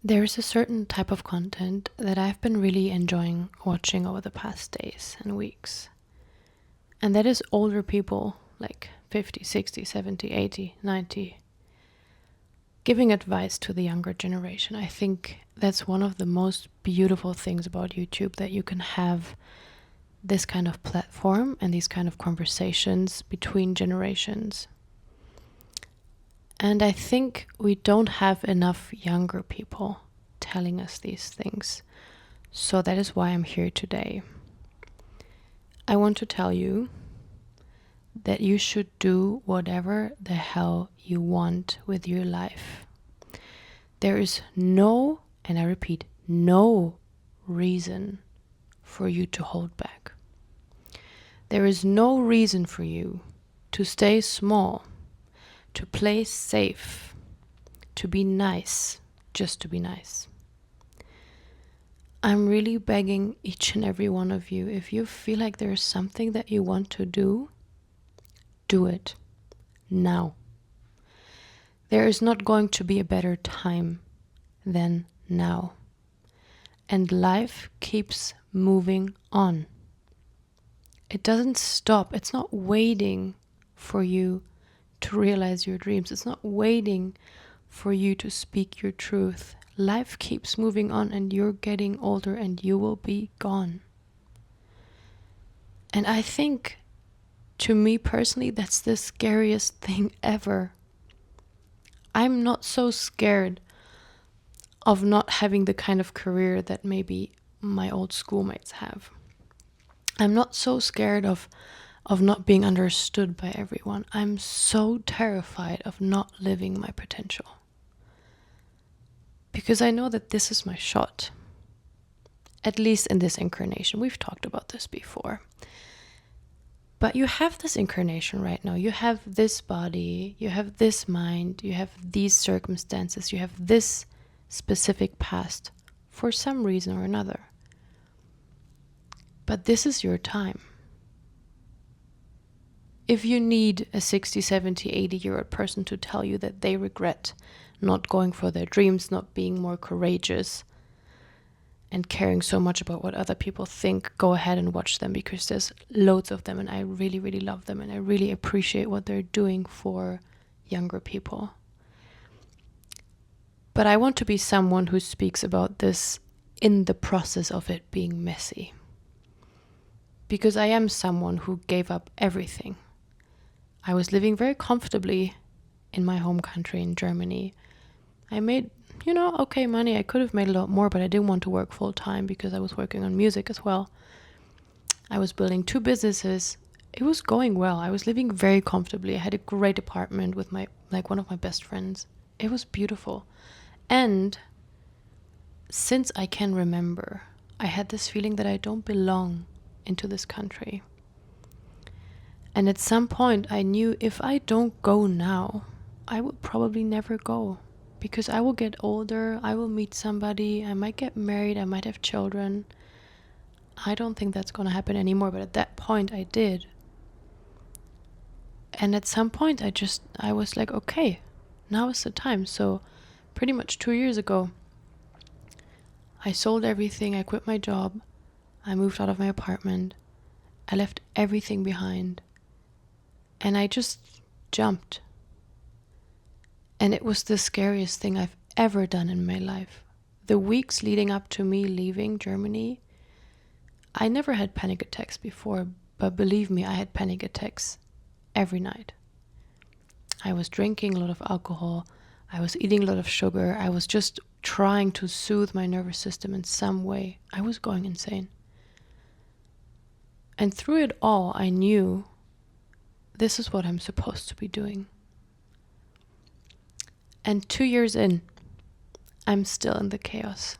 There's a certain type of content that I've been really enjoying watching over the past days and weeks. And that is older people, like 50, 60, 70, 80, 90, giving advice to the younger generation. I think that's one of the most beautiful things about YouTube, that you can have this kind of platform and these kind of conversations between generations. And I think we don't have enough younger people telling us these things. So that is why I'm here today. I want to tell you that you should do whatever the hell you want with your life. There is no, and I repeat, no reason for you to hold back. There is no reason for you to stay small, to play safe, to be nice, just to be nice. I'm really begging each and every one of you, if you feel like there is something that you want to do it now. There is not going to be a better time than now. And life keeps moving on. It doesn't stop. It's not waiting for you to realize your dreams. It's not waiting for you to speak your truth. Life keeps moving on, and you're getting older and you will be gone. And I think, to me personally, that's the scariest thing ever. I'm not so scared of not having the kind of career that maybe my old schoolmates have. I'm not so scared of not being understood by everyone. I'm so terrified of not living my potential. Because I know that this is my shot. At least in this incarnation. We've talked about this before. But you have this incarnation right now. You have this body, you have this mind, you have these circumstances, you have this specific past for some reason or another. But this is your time. If you need a 60, 70, 80-year-old person to tell you that they regret not going for their dreams, not being more courageous, and caring so much about what other people think, go ahead and watch them, because there's loads of them and I really, really love them and I really appreciate what they're doing for younger people. But I want to be someone who speaks about this in the process of it being messy. Because I am someone who gave up everything. I was living very comfortably in my home country in Germany. I made, okay money. I could have made a lot more, but I didn't want to work full time because I was working on music as well. I was building 2 businesses. It was going well. I was living very comfortably. I had a great apartment with one of my best friends. It was beautiful. And since I can remember, I had this feeling that I don't belong into this country. And at some point I knew if I don't go now, I will probably never go. Because I will get older, I will meet somebody, I might get married, I might have children. I don't think that's going to happen anymore, but at that point I did. And at some point I was like, okay, now is the time. So pretty much 2 years ago, I sold everything, I quit my job, I moved out of my apartment, I left everything behind, and I just jumped. And it was the scariest thing I've ever done in my life. The weeks leading up to me leaving Germany, I never had panic attacks before, but believe me, I had panic attacks every night. I was drinking a lot of alcohol, I was eating a lot of sugar, I was just trying to soothe my nervous system in some way. I was going insane. And through it all, I knew this is what I'm supposed to be doing. And 2 years in, I'm still in the chaos.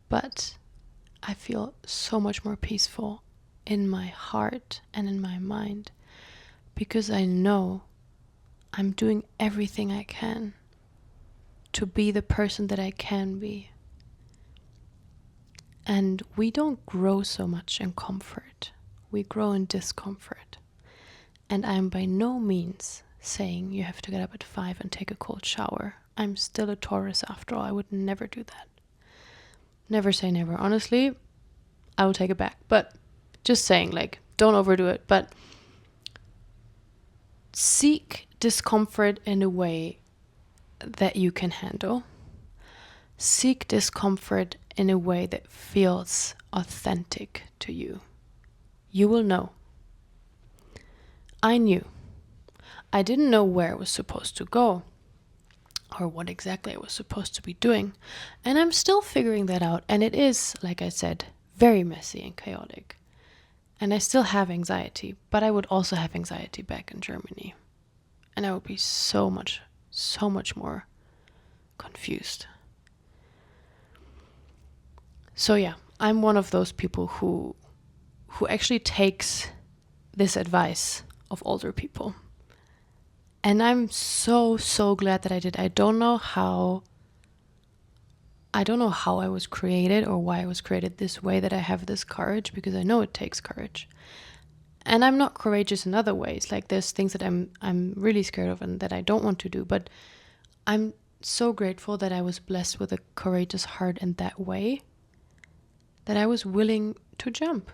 But I feel so much more peaceful in my heart and in my mind, because I know I'm doing everything I can to be the person that I can be. And we don't grow so much in comfort. We grow in discomfort. And I'm by no means saying you have to get up at 5 and take a cold shower I'm still a Taurus after all. I would never do that. Never say never. Honestly, I will take it back. But just saying, like, don't overdo it. But seek discomfort in a way that you can handle. Seek discomfort in a way that feels authentic to you. You will know. I knew. I didn't know where I was supposed to go or what exactly I was supposed to be doing. And I'm still figuring that out. And it is, like I said, very messy and chaotic. And I still have anxiety, but I would also have anxiety back in Germany. And I would be so much more confused. So yeah, I'm one of those people who actually takes this advice of older people. And I'm so glad that I did. I don't know how I was created or why I was created this way, that I have this courage, because I know it takes courage. And I'm not courageous in other ways. Like, there's things that I'm really scared of and that I don't want to do, but I'm so grateful that I was blessed with a courageous heart in that way, that I was willing to jump.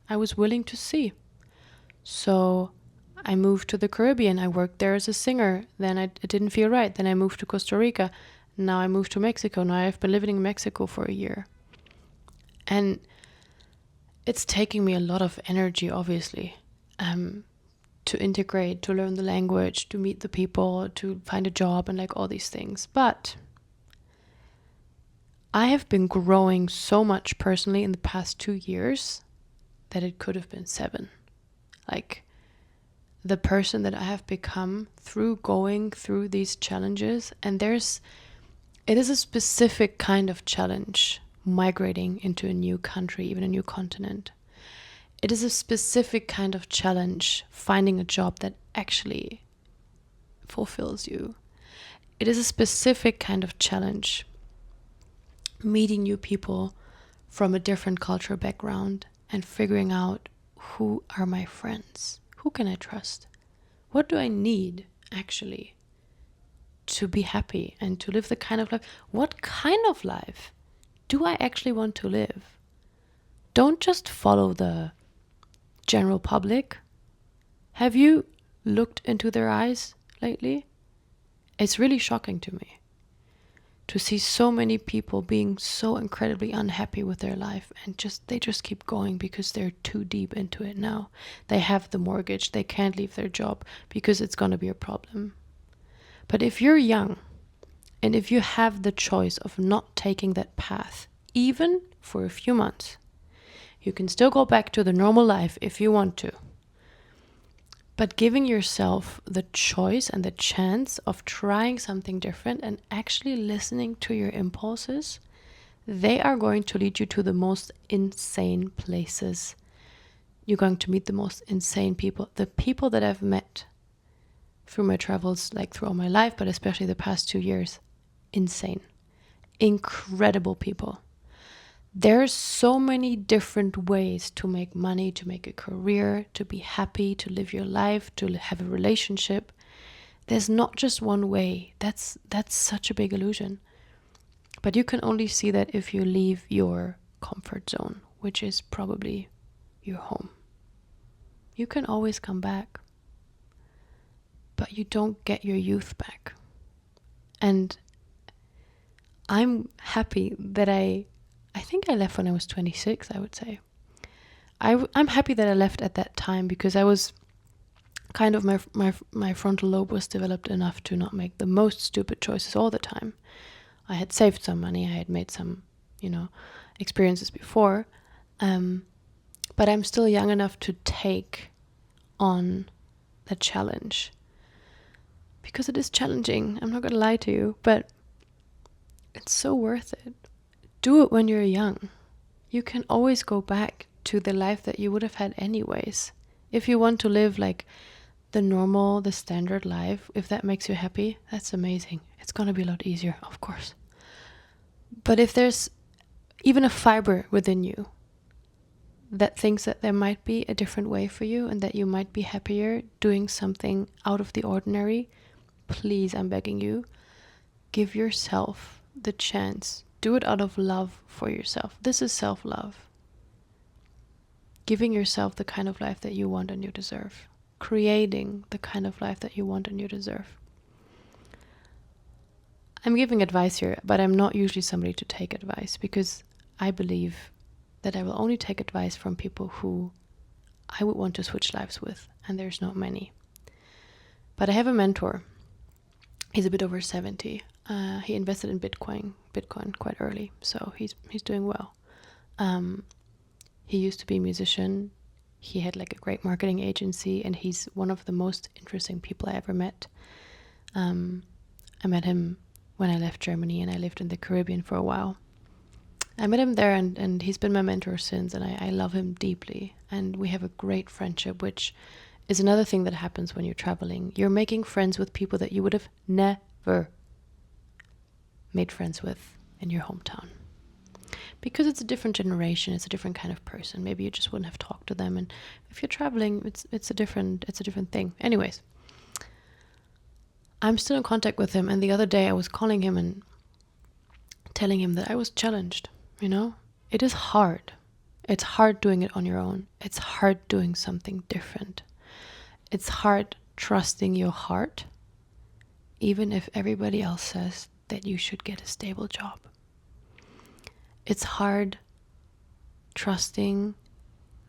I was willing to see. So I moved to the Caribbean. I worked there as a singer. Then it didn't feel right. Then I moved to Costa Rica. Now I moved to Mexico. Now I've been living in Mexico for a year. And it's taking me a lot of energy, obviously, to integrate, to learn the language, to meet the people, to find a job, and like all these things. But I have been growing so much personally in the past 2 years that it could have been 7. Like, the person that I have become through going through these challenges. And it is a specific kind of challenge, migrating into a new country, even a new continent. It is a specific kind of challenge, finding a job that actually fulfills you. It is a specific kind of challenge, meeting new people from a different cultural background and figuring out, who are my friends? Who can I trust? What do I need, actually, to be happy and to live the kind of life? What kind of life do I actually want to live? Don't just follow the general public. Have you looked into their eyes lately? It's really shocking to me to see so many people being so incredibly unhappy with their life, and they just keep going because they're too deep into it now. They have the mortgage, they can't leave their job because it's going to be a problem. But if you're young, and if you have the choice of not taking that path, even for a few months, you can still go back to the normal life if you want to. But giving yourself the choice and the chance of trying something different and actually listening to your impulses, they are going to lead you to the most insane places. You're going to meet the most insane people. The people that I've met through my travels, like throughout my life, but especially the past 2 years, insane. Incredible people. There's so many different ways to make money, to make a career, to be happy, to live your life, to have a relationship. There's not just one way. That's such a big illusion. But you can only see that if you leave your comfort zone, which is probably your home. You can always come back, but you don't get your youth back. And I'm happy that I think I left when I was 26, I would say. I'm happy that I left at that time, because I was kind of, my frontal lobe was developed enough to not make the most stupid choices all the time. I had saved some money, I had made some, experiences before, but I'm still young enough to take on the challenge, because it is challenging. I'm not going to lie to you, but it's so worth it. Do it when you're young. You can always go back to the life that you would have had anyways. If you want to live like the normal, the standard life, if that makes you happy, that's amazing. It's going to be a lot easier, of course. But if there's even a fiber within you that thinks that there might be a different way for you and that you might be happier doing something out of the ordinary, please, I'm begging you, give yourself the chance. Do it out of love for yourself. This is self-love. Giving yourself the kind of life that you want and you deserve. Creating the kind of life that you want and you deserve. I'm giving advice here, but I'm not usually somebody to take advice, because I believe that I will only take advice from people who I would want to switch lives with, and there's not many. But I have a mentor. He's a bit over 70. He invested in Bitcoin quite early, so he's doing well. He used to be a musician. He had like a great marketing agency, and he's one of the most interesting people I ever met. I met him when I left Germany, and I lived in the Caribbean for a while. I met him there, and he's been my mentor since, and I love him deeply. And we have a great friendship, which is another thing that happens when you're traveling. You're making friends with people that you would have never made friends with in your hometown. Because it's a different generation, it's a different kind of person. Maybe you just wouldn't have talked to them. And if you're traveling, it's a different thing. Anyways, I'm still in contact with him, and the other day I was calling him and telling him that I was challenged, you know? It is hard. It's hard doing it on your own. It's hard doing something different. It's hard trusting your heart, even if everybody else says that you should get a stable job. It's hard trusting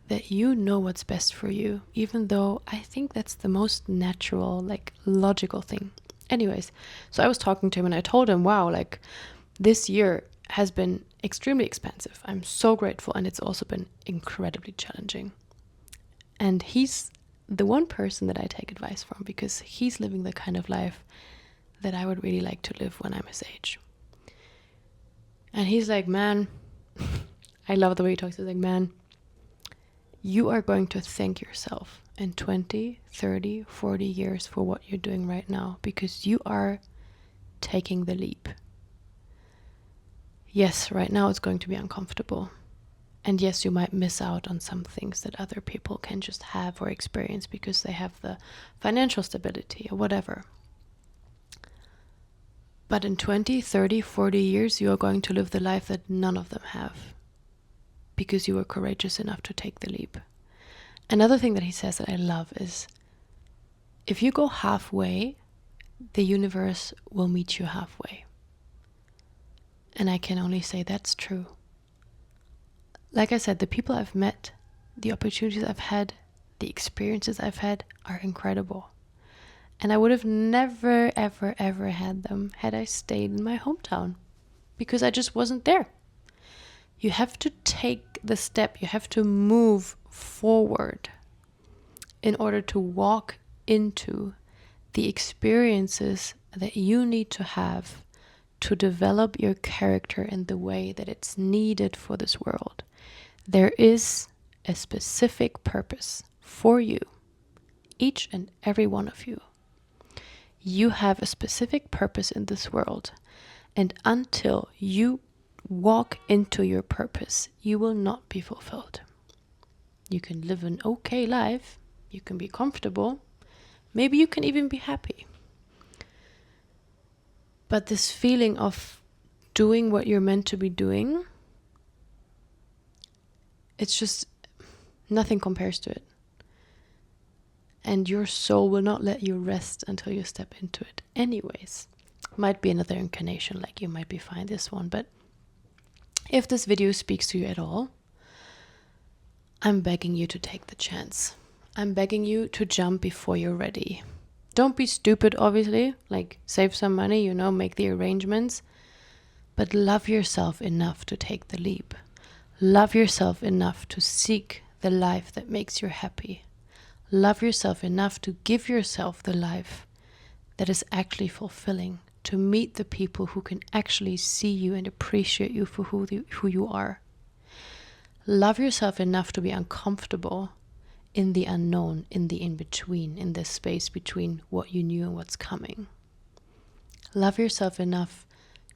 that you know what's best for you, even though I think that's the most natural, like logical thing. Anyways, so I was talking to him and I told him, wow, like this year has been extremely expensive. I'm so grateful, and it's also been incredibly challenging. And he's the one person that I take advice from, because he's living the kind of life that I would really like to live when I'm his age. And he's like, man, I love the way he talks. He's like, man, you are going to thank yourself in 20, 30, 40 years for what you're doing right now, because you are taking the leap. Yes, right now it's going to be uncomfortable. And yes, you might miss out on some things that other people can just have or experience because they have the financial stability or whatever. But in 20, 30, 40 years, you are going to live the life that none of them have, because you were courageous enough to take the leap. Another thing that he says that I love is, if you go halfway, the universe will meet you halfway. And I can only say that's true. Like I said, the people I've met, the opportunities I've had, the experiences I've had are incredible. And I would have never, ever, ever had them had I stayed in my hometown, because I just wasn't there. You have to take the step, you have to move forward in order to walk into the experiences that you need to have to develop your character in the way that it's needed for this world. There is a specific purpose for you, each and every one of you. You have a specific purpose in this world, and until you walk into your purpose, you will not be fulfilled. You can live an okay life, you can be comfortable, maybe you can even be happy. But this feeling of doing what you're meant to be doing, it's just nothing compares to it. And your soul will not let you rest until you step into it. Anyways, might be another incarnation, like you might be fine this one. But if this video speaks to you at all, I'm begging you to take the chance. I'm begging you to jump before you're ready. Don't be stupid, obviously. Like, save some money, make the arrangements. But love yourself enough to take the leap. Love yourself enough to seek the life that makes you happy. Love yourself enough to give yourself the life that is actually fulfilling, to meet the people who can actually see you and appreciate you for who you are. Love yourself enough to be uncomfortable in the unknown, in the in-between, in the space between what you knew and what's coming. Love yourself enough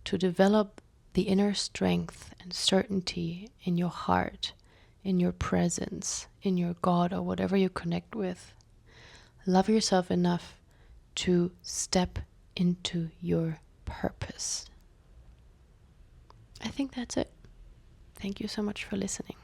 to develop the inner strength and certainty in your heart, in your presence, in your God, or whatever you connect with. Love yourself enough to step into your purpose. I think that's it. Thank you so much for listening.